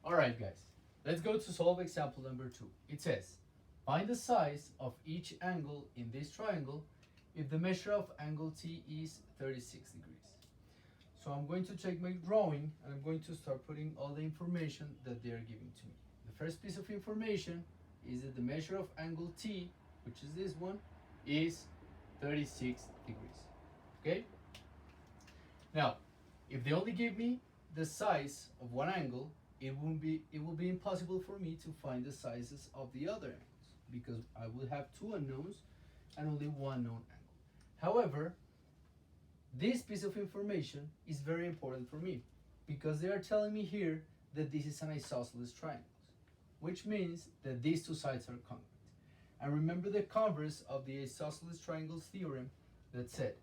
All right, guys, let's go to solve example number 2. It says, find the size of each angle in this triangle if the measure of angle T is 36 degrees. So I'm going to take my drawing and I'm going to start putting all the information that they're giving to me. The first piece of information is that the measure of angle T, which is this one, is 36 degrees. Okay? Now, if they only give me the size of one angle, it will be impossible for me to find the sizes of the other angles because I will have two unknowns and only one known angle. However, this piece of information is very important for me because they are telling me here that this is an isosceles triangle, which means that these two sides are congruent. And remember the converse of the isosceles triangles theorem that said,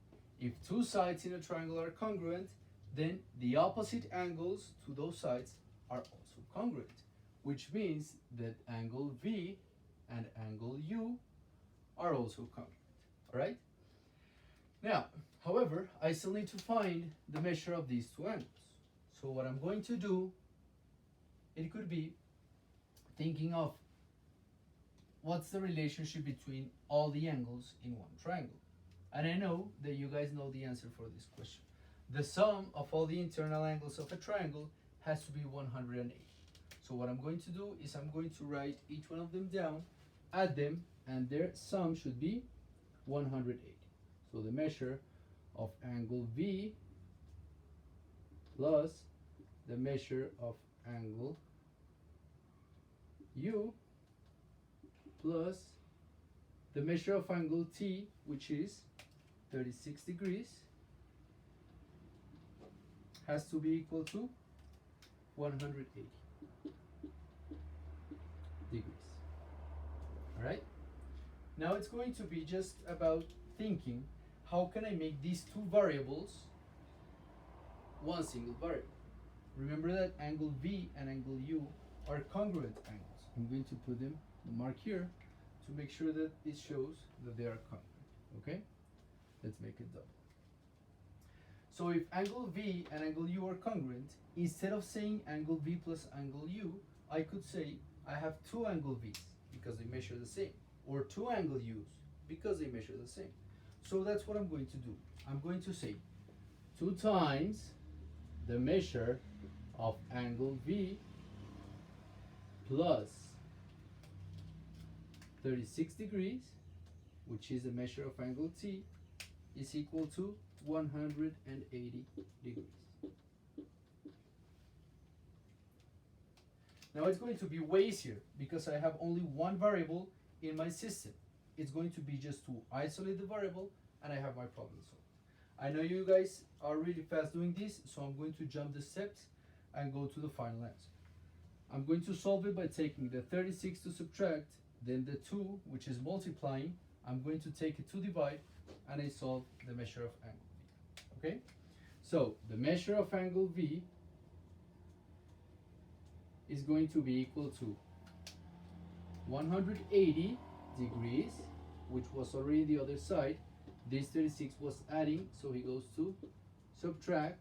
if two sides in a triangle are congruent, then the opposite angles to those sides are also congruent, which means that angle V and angle U are also congruent. All right? Now, however, I still need to find the measure of these two angles. So what I'm going to do, it could be thinking of what's the relationship between all the angles in one triangle. And I know that you guys know the answer for this question. The sum of all the internal angles of a triangle has to be 180. So what I'm going to do is I'm going to write each one of them down, add them, and their sum should be 180. So the measure of angle V plus the measure of angle U plus the measure of angle T, which is 36 degrees, has to be equal to 180 degrees. All right? Now it's going to be just about thinking, how can I make these two variables one single variable? Remember that angle V and angle U are congruent angles. I'm going to put them, the mark here, to make sure that it shows that they are congruent. Okay? Let's make it double. So if angle V and angle U are congruent, instead of saying angle V plus angle U, I could say I have two angle V's because they measure the same, or two angle U's because they measure the same. So that's what I'm going to do. I'm going to say 2 times the measure of angle V plus 36 degrees, which is the measure of angle T, is equal to 180 degrees. Now it's going to be way easier because I have only one variable in my system. It's going to be just to isolate the variable and I have my problem solved. I know you guys are really fast doing this, so I'm going to jump the steps and go to the final answer. I'm going to solve it by taking the 36 to subtract, then the 2, which is multiplying. I'm going to take it to divide, and I solve the measure of angle V. Okay? So the measure of angle V is going to be equal to 180 degrees, which was already the other side. This 36 was adding, so he goes to subtract,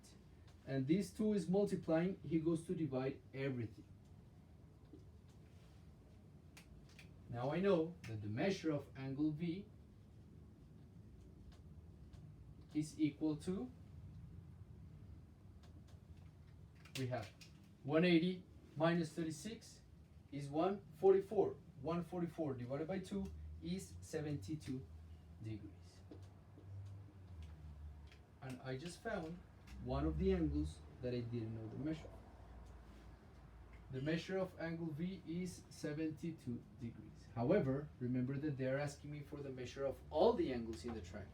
and this 2 is multiplying, he goes to divide everything. Now I know that the measure of angle V is equal to, we have 180 minus 36 is 144. 144 divided by 2 is 72 degrees. And I just found one of the angles that I didn't know the measure of. The measure of angle V is 72 degrees. However, remember that they're asking me for the measure of all the angles in the triangle.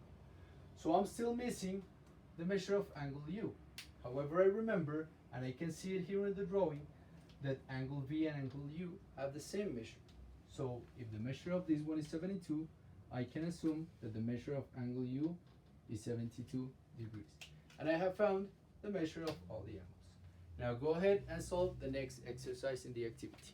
So I'm still missing the measure of angle U. However, I remember, and I can see it here in the drawing, that angle V and angle U have the same measure. So if the measure of this one is 72, I can assume that the measure of angle U is 72 degrees. And I have found the measure of all the angles. Now go ahead and solve the next exercise in the activity.